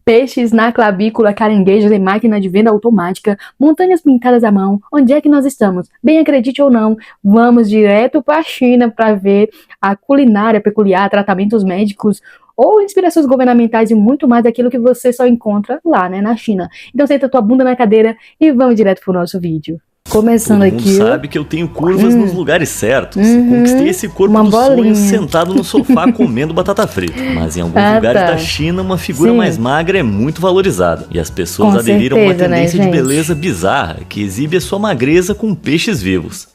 Peixes na clavícula, caranguejos em máquina de venda automática, montanhas pintadas à mão. Onde é que nós estamos? Bem acredite ou não, vamos direto para a China para ver a culinária peculiar, tratamentos médicos ou inspirações governamentais e muito mais daquilo que você só encontra lá, né, na China. Então senta tua bunda na cadeira e vamos direto pro nosso vídeo. Começando Todo mundo aqui. sabe que eu tenho curvas nos lugares certos. Conquistei esse corpo Uma dos sonhos bolinha. sentado no sofá comendo batata frita. Mas em alguns lugares tá. da China, uma figura Sim. mais magra é muito valorizada. E as pessoas Com aderiram a uma certeza, né, tendência de gente? beleza bizarra que exibe a sua magreza com peixes vivos.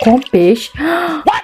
Com peixe.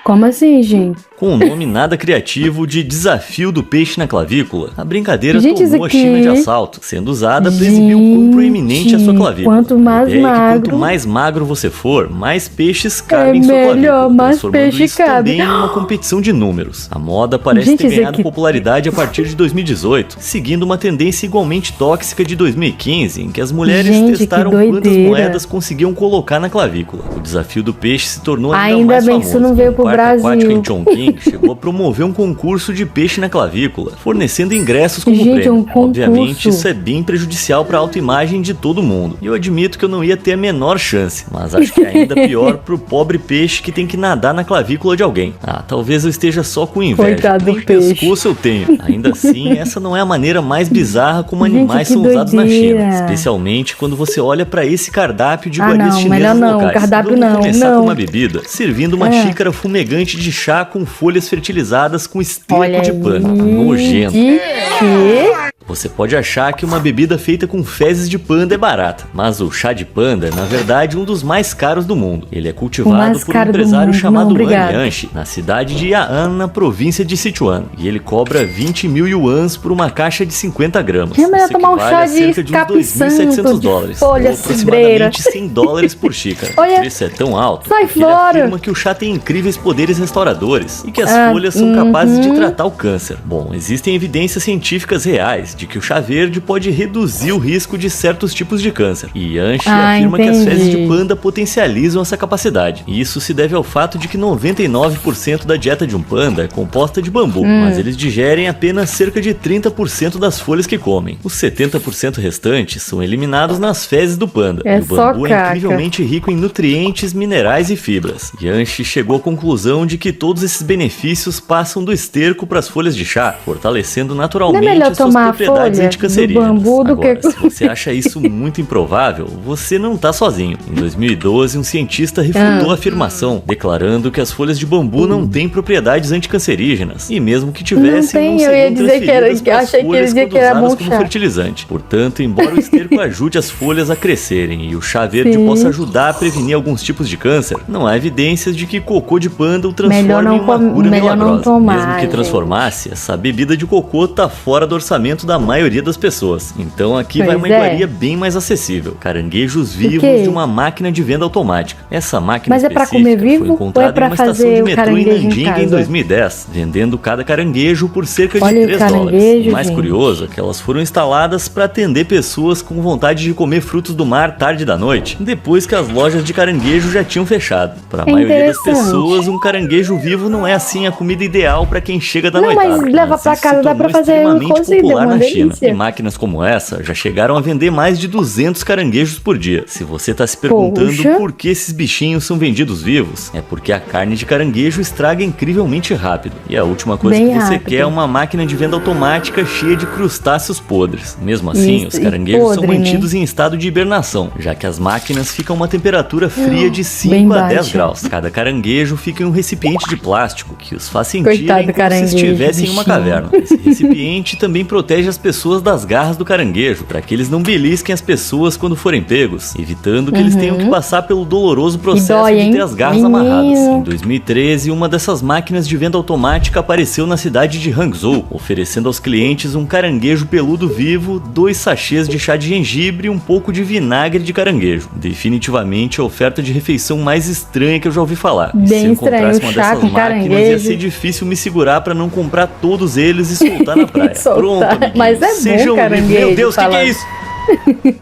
Como assim, gente? Com o nome nada criativo de Desafio do Peixe na Clavícula, a brincadeira Gente, isso tomou a aqui- China de assalto, sendo usada para exibir o quão proeminente é a sua clavícula. Quanto mais A ideia é que magro- quanto mais magro você for, mais peixes cabem em sua melhor, clavícula, mais transformando peixe isso cabe. também em uma competição de números. A moda parece Gente, ter isso ganhado aqui- popularidade a partir de 2018, seguindo uma tendência igualmente tóxica de 2015, em que as mulheres Gente, que testaram quantas doideira. moedas conseguiam colocar na clavícula. O Desafio do Peixe se tornou ainda Ainda mais bem que famoso. isso não veio O pro Parque Brasil. Aquático em Chongqing chegou a promover um concurso de peixe na clavícula, fornecendo ingressos como Gente, prêmio. um concurso. Obviamente, isso é bem prejudicial para a autoimagem de todo mundo. E eu admito que eu não ia ter a menor chance, mas acho que é ainda pior pro pobre peixe que tem que nadar na clavícula de alguém. Ah, talvez eu esteja só com inveja. Coitado do Nem peixe. pescoço eu tenho. Ainda assim, essa não é a maneira mais bizarra como Gente, animais que são usados na doideira. China, especialmente quando você olha para esse cardápio de Ah, iguarias não, chinesas melhor não, locais. cardápio Vamos não, começar não. com uma bebida, servindo uma É. xícara fumegante de chá com folhas fertilizadas com esterco Olha de aí. panda. Nojento. Que? Você pode achar que uma bebida feita com fezes de panda é barata, mas o chá de panda é, na verdade, um dos mais caros do mundo. Ele é O cultivado mais por um caro do empresário mundo, chamado não, obrigado. Wang Yanxi, na cidade de Ya'an, na província de Sichuan. E ele cobra 20 mil yuans por uma caixa de 50 gramas. É melhor Isso tomar um equivale chá a de cerca de uns escape-santo, 2.700 de dólares, folha ou cidreira. aproximadamente 100 dólares por xícara. Olha, O preço é tão alto sai porque ele fora. afirma que o chá tem incríveis poderes restauradores e que as Ah, folhas são capazes de tratar o câncer. Bom, existem evidências científicas reais de que o chá verde pode reduzir o risco de certos tipos de câncer. E Yanxi afirma que as fezes de entendi. panda potencializam essa capacidade. E isso se deve ao fato de que 99% da dieta de um panda é composta de bambu, mas eles digerem apenas cerca de 30% das folhas que comem. Os 70% restantes são eliminados nas fezes do panda. É e o só bambu é caca. incrivelmente rico em nutrientes, minerais e fibras. Yanxi chegou à conclusão de que todos esses benefícios passam do esterco para as folhas de chá, fortalecendo naturalmente Não é melhor as suas tomar a propriedades folha anticancerígenas. do bambu do Agora, que- se você acha isso muito improvável, você não tá sozinho. Em 2012, um cientista refutou a afirmação, declarando que as folhas de bambu não têm propriedades anticancerígenas. E mesmo que tivessem, tem, não eu ia seriam dizer que era- transferidas que eu pras achei que ele folhas dizia quando que era usadas bom como chá. fertilizante. Portanto, embora o esterco ajude as folhas a crescerem e o chá verde Sim. possa ajudar a prevenir alguns tipos de câncer, não há evidências de que cocô de panda o transforme Melhor não em uma com- cura melhor não milagrosa. tomar, Mesmo que gente. transformasse, essa bebida de cocô tá fora do orçamento da maioria das pessoas. Então aqui vai Pois uma é. iguaria bem mais acessível. Caranguejos vivos quê? de uma máquina de venda automática. Essa máquina Mas é pra específica comer vivo foi ou é encontrada pra em uma estação fazer de o metrô em caranguejo em Nanjing em casa? 2010, vendendo cada caranguejo por cerca de Olha o 3 dólares. caranguejo, O mais gente. curioso é que elas foram instaladas para atender pessoas com vontade de comer frutos do mar tarde da noite, depois que as lojas de caranguejo já tinham fechado. Para a É maioria das interessante. pessoas, um caranguejo vivo não é assim a comida ideal para quem chega da Não, mas noitada. leva pra isso casa, se dá pra tornou fazer extremamente cozida, popular uma na China. delícia. E máquinas como essa já chegaram a vender mais de 200 caranguejos por dia. Se você tá se perguntando Poxa. por que esses bichinhos são vendidos vivos, é porque a carne de caranguejo estraga incrivelmente rápido. E a última coisa Bem que você rápido. quer é uma máquina de venda automática cheia de crustáceos podres. Mesmo assim, Isso, os e caranguejos são podre, né? mantidos em estado de hibernação, já que as máquinas ficam a uma temperatura fria de 5 bem a 10 baixa. graus. Cada caranguejo fica em um recipiente de plástico que os faz sentirem Coitado do como se caranguejo, estivessem em uma bichinho. caverna. Esse recipiente também protege as pessoas das garras do caranguejo, para que eles não belisquem as pessoas quando forem pegos, evitando que eles tenham que passar pelo doloroso processo dói, de hein? ter as garras Menino. amarradas. Em 2013, uma dessas máquinas de venda automática apareceu na cidade de Hangzhou, oferecendo aos clientes um caranguejo peludo vivo, 2 sachês de chá de gengibre e um pouco de vinagre de caranguejo. Definitivamente a oferta de refeição mais estranha que eu já ouvi falar. E se Bem eu encontrasse estranho, uma chá dessas com máquinas, ia caranguejo. ser difícil me segurar para não comprar todos eles e soltar na praia. Soltar. Pronto, amiguinhos. Mas é bom Sejam caranguejo, Meu Deus, o que é falando. isso?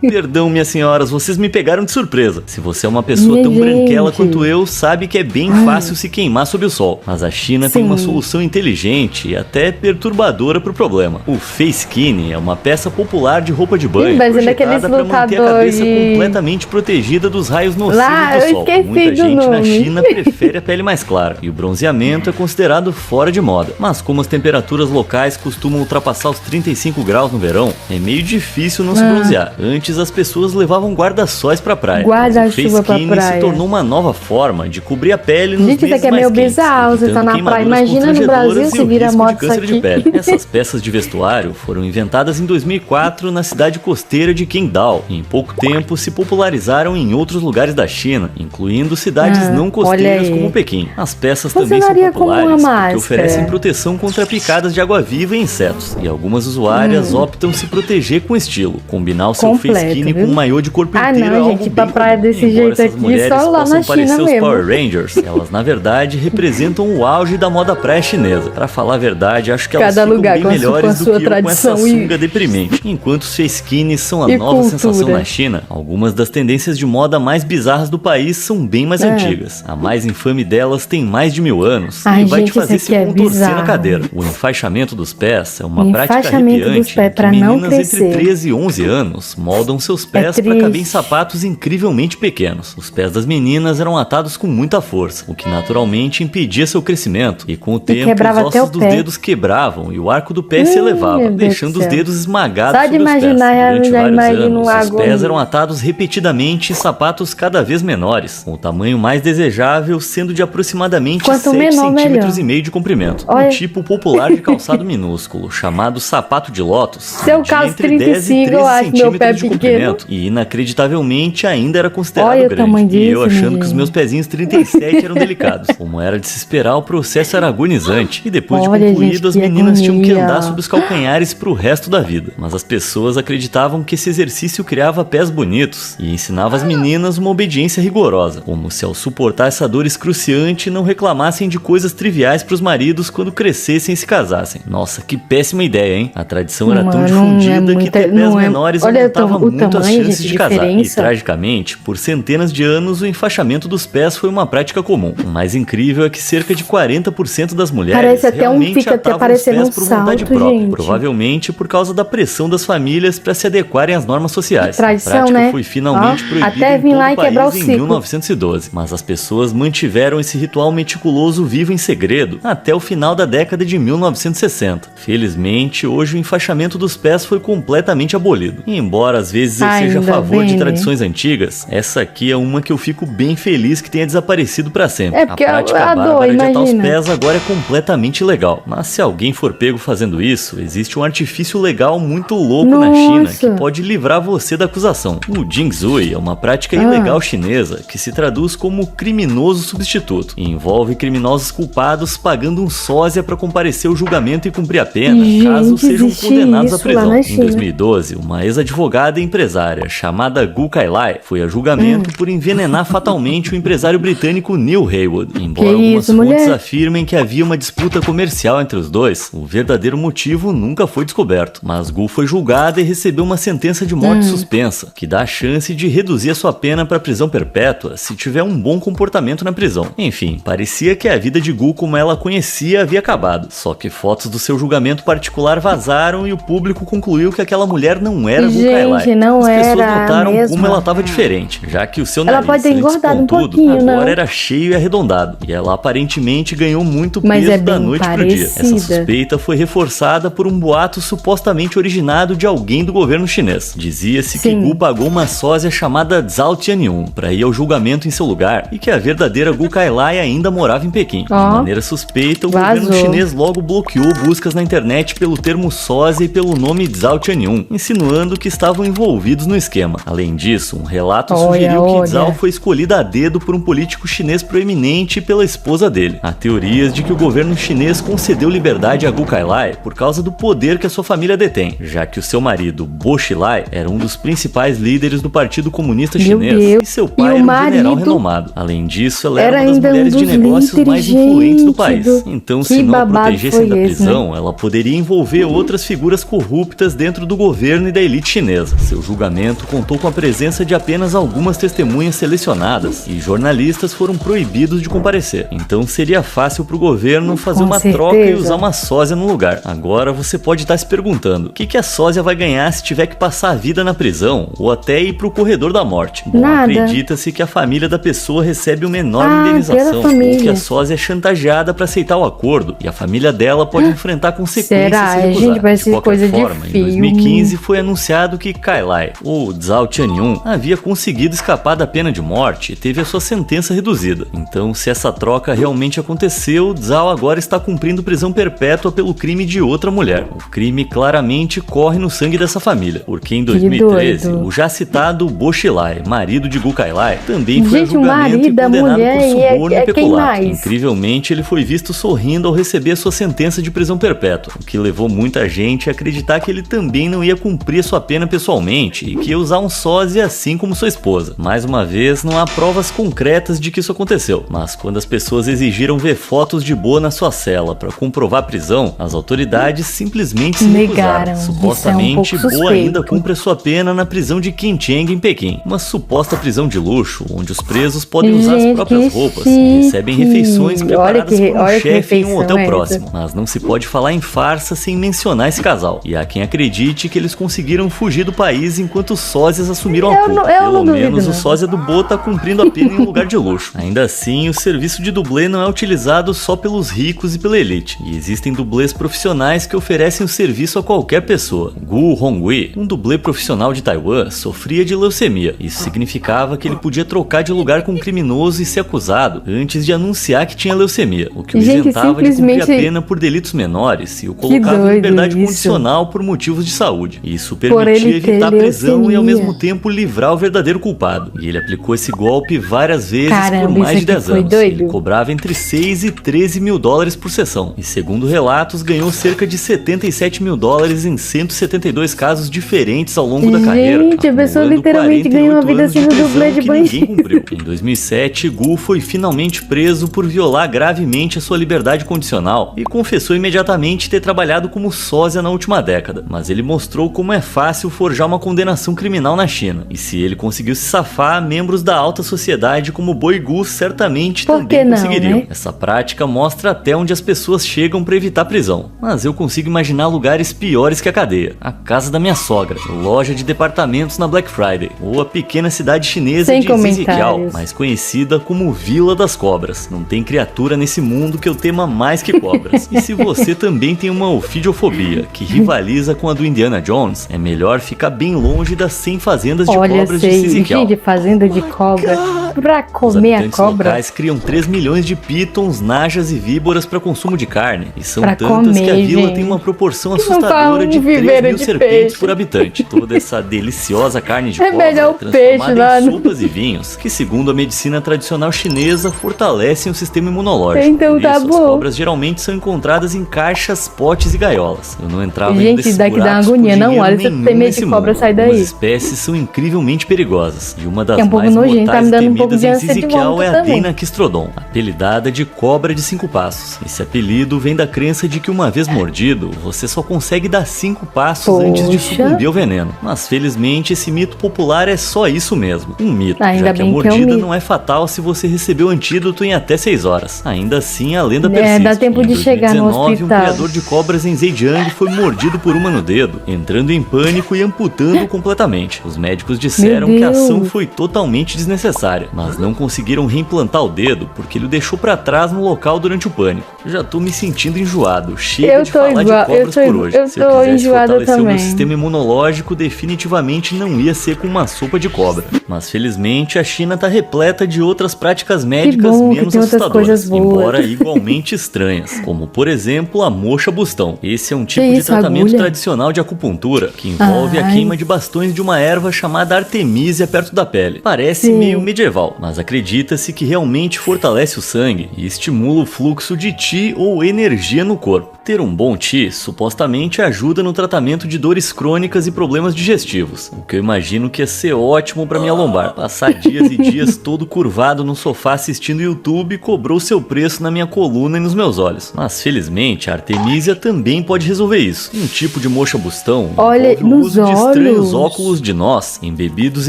Perdão, minhas senhoras, vocês me pegaram de surpresa. Se você é uma pessoa Minha tão branquela gente. quanto eu, sabe que é bem fácil se queimar sob o sol. Mas a China tem uma solução inteligente e até perturbadora pro problema. O face skinny é uma peça popular de roupa de banho, Mas ainda projetada pra manter a cabeça completamente protegida dos raios nocivos Lá, do eu sol. esqueci Muita do gente na nome. China prefere a pele mais clara, e o bronzeamento é considerado fora de moda. Mas como as temperaturas locais costumam ultrapassar os 35 graus no verão, é meio difícil não se bronzear. Antes as pessoas levavam guarda-sóis pra praia. Guarda-chuva pra praia. Se tornou uma nova forma de cobrir a pele nos Gente, isso meses aqui é mais meio quentes, bizarro, você tá evitando na praia. queimaduras Imagina no Brasil constrangedoras e se o vira risco moto de câncer isso de aqui. pele. Essas peças de vestuário foram inventadas em 2004 na cidade costeira de Qingdao. Em pouco tempo se popularizaram em outros lugares da China, incluindo cidades não costeiras como Pequim. As peças também são Funcionaria como uma populares porque máscara. oferecem proteção contra picadas de água-viva e insetos. E algumas usuárias optam se proteger com estilo. Combinar o seu Completo, face skinny viu? com um maiô de corpo Ah, inteiro não, é algo gente, bem pra praia comum. desse Embora jeito essas aqui, mulheres só lá possam na China parecer os mesmo. Power Rangers, elas na verdade representam o auge da moda praia chinesa. Pra falar a verdade, acho que elas Cada ficam lugar bem com a melhores sua do que eu com essa tradição e- sunga deprimente. Enquanto os face skinnies são a E nova cultura. sensação na China, algumas das tendências de moda mais bizarras do país são bem mais antigas. A mais infame delas tem mais de 1000 anos Ai, e vai gente, te fazer isso se aqui é contorcer na bizarro. cadeira. O enfaixamento dos pés é uma prática Enfaixamento dos arrepiante pés em que pra não meninas entre crescer. 13 e 11 anos moldam seus pés para triste. caber em sapatos incrivelmente pequenos. Os pés das meninas eram atados com muita força, o que naturalmente impedia seu crescimento, e com o tempo quebrava os até ossos o dos pé. dedos quebravam e o arco do pé se meu elevava, Deus deixando do os céu. dedos esmagados Só de sobre os pés. imaginar, eu Durante já vários imagino anos, a os pés agonia. eram atados repetidamente em sapatos cada vez menores, com o tamanho mais desejável sendo de aproximadamente Quanto 7 menor, centímetros melhor. e meio de comprimento. Olha. Um tipo popular de calçado minúsculo, chamado sapato de lótus. Se eu media calço entre 10 e 35, eu 13 acho meu pé centímetros de pequeno. comprimento, e inacreditavelmente ainda era considerado Olha o grande. tamanho E eu disso, achando que os menino. meus pezinhos 37 eram delicados. Como era de se esperar, o processo era agonizante. E depois Olha, de concluído, gente, as que meninas tinham que agonia. andar sobre os calcanhares pro resto da vida. Mas as pessoas acreditavam que esse exercício criava pés bonitos e ensinava as meninas uma obediência rigorosa, como se ao suportar essa dor excruciante não reclamassem de coisas triviais pros maridos quando crescessem e se casassem. Nossa, que péssima ideia, hein? A tradição era tão Mano, difundida não é que muita- ter pés não é- menores olha aumentava o muito as tamanho, chances gente, de casar. E diferença. tragicamente, por centenas de anos, o enfaixamento dos pés foi uma prática comum. O mais incrível é que cerca de 40% das mulheres Parece até realmente fica até atavam os parecendo pés um por vontade salto, própria, gente. provavelmente por causa da pressão das famílias para se adequarem às normas sociais. Tradição, a prática né? foi finalmente Ó, proibida até em vir todo lá o e quebrar país o em ciclo. 1912, mas as pessoas mantiveram esse ritual meticuloso vivo em segredo até o final da década de 1960. Felizmente, hoje o enfaixamento dos pés foi completamente abolido. E embora às vezes eu seja a Ainda favor bem, de né? tradições antigas, essa aqui é uma que eu fico bem feliz que tenha desaparecido para sempre. É porque a prática a dor, bárbara de atar os imagina. pés agora é completamente legal. Mas se alguém for pego fazendo isso, existe um artifício legal muito louco na China Nossa. que pode livrar você da acusação. O Jingzui é uma prática ilegal chinesa que se traduz como criminoso substituto e envolve criminosos culpados pagando um sósia para comparecer ao julgamento e cumprir a pena, Gente, caso sejam existe condenados à isso lá prisão. na Em China. 2012, uma ex-advogada e empresária chamada Gu Kailai foi a julgamento por envenenar fatalmente o empresário britânico Neil Haywood. Embora Que algumas isso, fontes mulher? afirmem que havia uma disputa comercial entre os dois, o verdadeiro motivo nunca foi descoberto. Mas Gu foi julgada e recebeu uma sentença de morte suspensa, que dá a chance de reduzir a sua pena para prisão perpétua se tiver um bom comportamento na prisão. Enfim, parecia que a vida de Gu como ela a conhecia havia acabado. Só que fotos do seu julgamento particular vazaram e o público concluiu que aquela mulher não era Gu Kailai. Gente, não As pessoas era notaram mesmo. como ela estava diferente, já que o seu Ela nariz, pode ter antes engordado um pontudo, pouquinho, agora não? era cheio e arredondado, e ela aparentemente ganhou muito Mas peso é da bem noite pro dia. Essa parecida. suspeita foi reforçada por um boato supostamente originado de alguém do governo chinês. Dizia-se que Sim. Gu pagou uma sósia chamada Zhao Tianyun para ir ao julgamento em seu lugar e que a verdadeira Gu Kailai ainda morava em Pequim. Ó. De maneira suspeita, o Vazou. governo chinês logo bloqueou buscas na internet pelo termo sósia e pelo nome Zhao Tianyun, insinuando que estavam envolvidos no esquema. Além disso, um relato Olha, sugeriu que olha. Zhao foi escolhida a dedo por um político chinês proeminente e pela esposa dele. Há teorias de que o governo chinês concedeu liberdade a Gu Kailai por causa do poder que a sua família detém, já que o seu marido, Bo Xilai, era um dos principais líderes do Partido Comunista Meu Chinês Deus. e seu E pai o era um general marido renomado. Além disso, ela era era uma das ainda um mulheres de dos negócios mais influentes do país. inteligentes Então, Que se não a babado protegessem foi da esse, prisão, ela poderia envolver outras figuras corruptas dentro do governo e da elite chinesa. Seu julgamento contou com a presença de apenas algumas testemunhas selecionadas e jornalistas foram proibidos de comparecer. Então seria fácil para o governo fazer uma troca e usar uma sósia no lugar. Agora você pode estar se perguntando, o que a sósia vai ganhar se tiver que passar a vida na prisão ou até ir pro corredor da morte? Bom, acredita-se que a família da pessoa recebe uma enorme indenização, ou que a sósia é chantageada para aceitar o acordo e a família dela pode enfrentar consequências se recusar. Gente, vai ser de qualquer coisa forma, de em 2015 foi anunciado que Kai Lai, ou Zhao Tianyun, havia conseguido escapar da pena de morte e teve a sua sentença reduzida. Então, se essa troca realmente aconteceu, Zhao agora está cumprindo prisão perpétua pelo crime de outra mulher. O crime claramente corre no sangue dessa família, porque em 2013, o já citado Bo Xilai, marido de Gu Kai Lai, também foi a julgamento e condenado por suborno e peculato. Incrivelmente, ele foi visto sorrindo ao receber a sua sentença de prisão perpétua, o que levou muita gente a acreditar que ele também não ia cumprir sua pena pessoalmente e que ia usar um sósia assim como sua esposa. Mais uma vez, não há provas concretas de que isso aconteceu, mas quando as pessoas exigiram ver fotos de Bo na sua cela para comprovar a prisão, as autoridades simplesmente se recusaram. Supostamente, Bo ainda cumpre a sua pena na prisão de Qincheng em Pequim, uma suposta prisão de luxo, onde os presos podem usar as próprias roupas e recebem refeições preparadas por um chefe em um hotel próximo. Mas não se pode falar em farsa sem mencionar esse casal. E há quem acredite que eles conseguiram fugir do país enquanto os sósias assumiram a culpa. Pelo menos o sósia do Bo tá cumprindo a pena em um lugar de luxo. Ainda assim, o serviço de dublê não é utilizado só pelos ricos e pela elite. E existem dublês profissionais que oferecem o serviço a qualquer pessoa. Gu Hongui, um dublê profissional de Taiwan, sofria de leucemia. Isso significava que ele podia trocar de lugar com um criminoso e ser acusado antes de anunciar que tinha leucemia, o que o isentava de cumprir a pena por delitos menores e o colocava em liberdade condicional por motivos de saúde. Isso permitia evitar a prisão e ao mesmo tempo livrar o verdadeiro culpado. E ele aplicou esse golpe várias vezes por mais de 10 anos. Ele cobrava entre 6 e 13 mil dólares por sessão. E segundo relatos, ganhou cerca de 77 mil dólares em 172 casos diferentes ao longo da carreira. Gente, a pessoa literalmente ganhou uma vida sendo dublê de bandido. Em 2007, Gu foi finalmente preso por violar gravemente a sua liberdade condicional e confessou imediatamente ter trabalhado como sósia na última década. Mas ele mostrou como é fácil forjar uma condenação criminal na China. E se ele conseguiu se safar, membros da alta sociedade como Bo e Gu certamente também conseguiriam. Né? Essa prática mostra até onde as pessoas chegam para evitar prisão. Mas eu consigo imaginar lugares piores que a cadeia. A casa da minha sogra, loja de departamentos na Black Friday, ou a pequena cidade chinesa de Zhejiang, mais conhecida como Vila das Cobras. Não tem criatura nesse mundo que eu tema mais que cobras. E se você também tem uma ofidiofobia que rivaliza com a do Indiana Jones, é melhor ficar bem longe das 100 fazendas de cobras de Zhejiang. De fazenda de cobra pra comer a cobra. Os locais criam 3 milhões de pitons, najas e víboras para consumo de carne. E são tantas que a vila tem uma proporção assustadora de 3 mil serpentes por habitante. Toda essa deliciosa carne de cobra é transformada em sopas e vinhos, que segundo a medicina tradicional chinesa, fortalecem o sistema imunológico. Então tá bom. As cobras geralmente são encontradas em caixas, potes e gaiolas. Eu não entrava em desses daqui dá uma agonia, não, olha, você tem medo de cobra, sai daí. As espécies são incrivelmente perigosas, e uma das mais mortais tá me dando um pouco de em Zizikial é a Deinaquistrodon, apelidada de cobra de 5 passos. Esse apelido vem da crença de que uma vez mordido, você só consegue dar 5 passos antes de sucumbir ao veneno. Mas felizmente esse mito popular é só isso mesmo, um mito, já que a mordida não é fatal se você recebeu o antídoto em até 6 horas. Ainda assim, a lenda persiste. Dá tempo de chegar no hospital. Um criador de cobras em Zhejiang foi mordido por uma no dedo, entrando em pânico e amputando-o completamente. Os médicos disseram que a ação foi totalmente desnecessária, mas não conseguiram reimplantar o dedo porque ele o deixou pra trás no local durante o pânico. Já tô me sentindo enjoado, chega de falar de cobras por hoje. Se eu quisesse fortalecer o meu sistema imunológico, definitivamente não ia ser com uma sopa de cobra. Mas felizmente a China tá repleta de outras práticas médicas menos assustadoras, embora igualmente estranhas, como por exemplo a moxa bustão. Esse é um tipo de tratamento tradicional de acupuntura que envolve a queima de bastões de uma erva chamada artemisia perto da pele. Parece meio medieval, mas acredita-se que realmente fortalece o sangue e estimula o fluxo de qi ou energia no corpo. Ter um bom qi supostamente ajuda no tratamento de dores crônicas e problemas digestivos, o que eu imagino que ia ser ótimo para minha lombar. Passar dias e dias todo curvado no sofá assistindo YouTube cobrou seu preço na minha coluna e nos meus olhos. Mas felizmente a artemisia também pode resolver isso. Um tipo de moxa bustão envolve o uso de estranhos óculos de nós, embebidos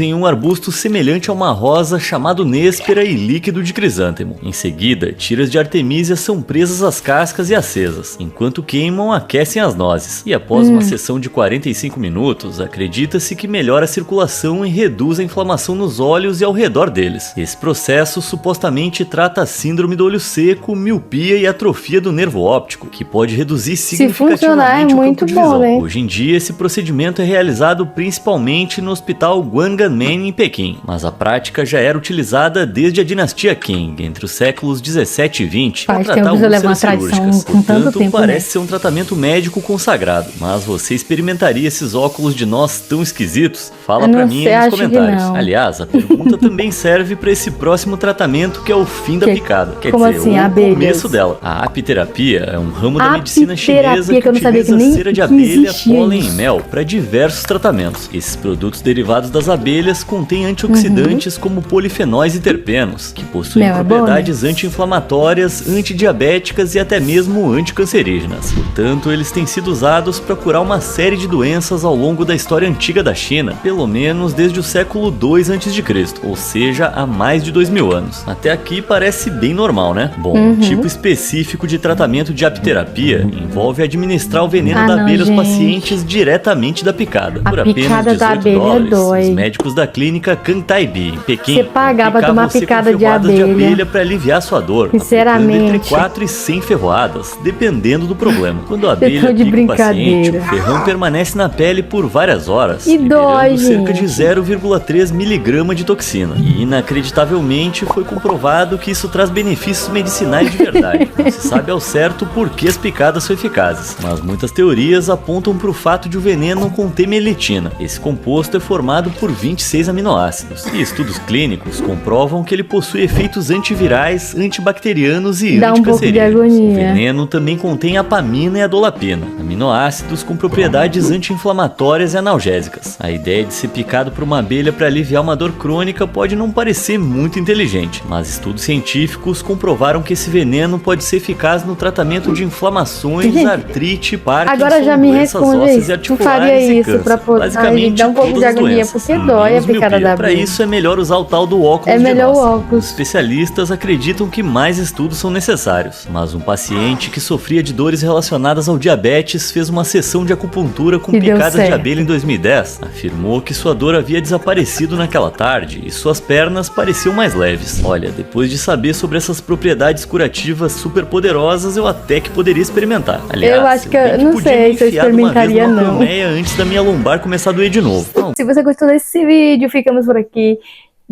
em um arbusto semelhante a uma rosa chamado néspera e líquido de crisântemo. Em seguida, tiras de artemísia são presas às cascas e acesas, enquanto queimam, aquecem as nozes. E após uma sessão de 45 minutos, acredita-se que melhora a circulação e reduz a inflamação nos olhos e ao redor deles. Esse processo supostamente trata a síndrome do olho seco, miopia e atrofia do nervo óptico, que pode reduzir significativamente o campo de visão. Hoje em dia, esse procedimento é realizado principalmente no Hospital Guanganmen em Pequim, mas a prática já era utilizada desde a dinastia Qing, entre os séculos 17 e 20, para tratar úlceras cirúrgicas. Portanto, parece ser um tratamento médico consagrado. Mas você experimentaria esses óculos de nós tão esquisitos? Fala pra mim aí nos comentários. Aliás, a pergunta também serve para esse próximo tratamento, que é o fim da picada. Quer dizer, o começo dela. A apiterapia é um ramo da medicina chinesa que utiliza cera de abelha, pólen e mel para diversos tratamentos. Esses produtos derivados das abelhas contêm antioxidantes como polifenóis e terpenos, que possuem propriedades anti-inflamatórias, antidiabéticas e até mesmo anticancerígenas. Portanto, eles têm sido usados para curar uma série de doenças ao longo da história antiga da China, pelo menos desde o século II a.C., ou seja, há mais de 2000 anos. Até aqui parece bem normal, né? Bom, um tipo específico de tratamento de apiterapia envolve administrar o veneno da abelha aos pacientes diretamente da picada. Por apenas $18, os médicos da clínica Cantaibi, em Pequim, você paga pra tomar picada de abelha para aliviar sua dor, sinceramente, entre 4 e 100 ferroadas, dependendo do problema. Quando a abelha pica o paciente, o ferrão permanece na pele por várias horas, liberando cerca de 0,3 miligrama de toxina. E inacreditavelmente foi comprovado que isso traz benefícios medicinais de verdade. Não se sabe ao certo por que as picadas são eficazes, mas muitas teorias apontam para o fato de o veneno conter melitina. Esse composto é formado por 26 aminoácidos, e estudos clínicos comprovam que ele possui efeitos antivirais, antibacterianos e anticancerígenos. O veneno também contém apamina e adolapina, aminoácidos com propriedades anti-inflamatórias e analgésicas. A ideia de ser picado por uma abelha para aliviar uma dor crônica pode não parecer muito inteligente, mas estudos científicos comprovaram que esse veneno pode ser eficaz no tratamento de inflamações, artrite, Parkinson, agora já me responde aí, tu faria isso pra poder basicamente dar um pouco de agonia, porque dói a picada da abelha. Para isso é melhor usar o tal do óculos de melhor nós. o óculos. Os especialistas acreditam que mais estudos são necessários, mas um paciente que sofria de dores relacionadas ao diabetes fez uma sessão de acupuntura com picadas de abelha em 2010. Afirmou que sua dor havia desaparecido naquela tarde e suas pernas pareciam mais leves. Olha, depois de saber sobre essas propriedades curativas super poderosas, eu até que poderia experimentar. Aliás, eu acho que eu não sei se eu experimentaria não. Antes da minha lombar começar a doer de novo. Se você gostou desse vídeo, ficamos por aqui.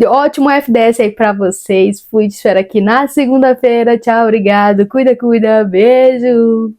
Ótimo FDS aí pra vocês. Fui te esperar aqui na segunda-feira. Tchau, obrigado. Cuida, beijo.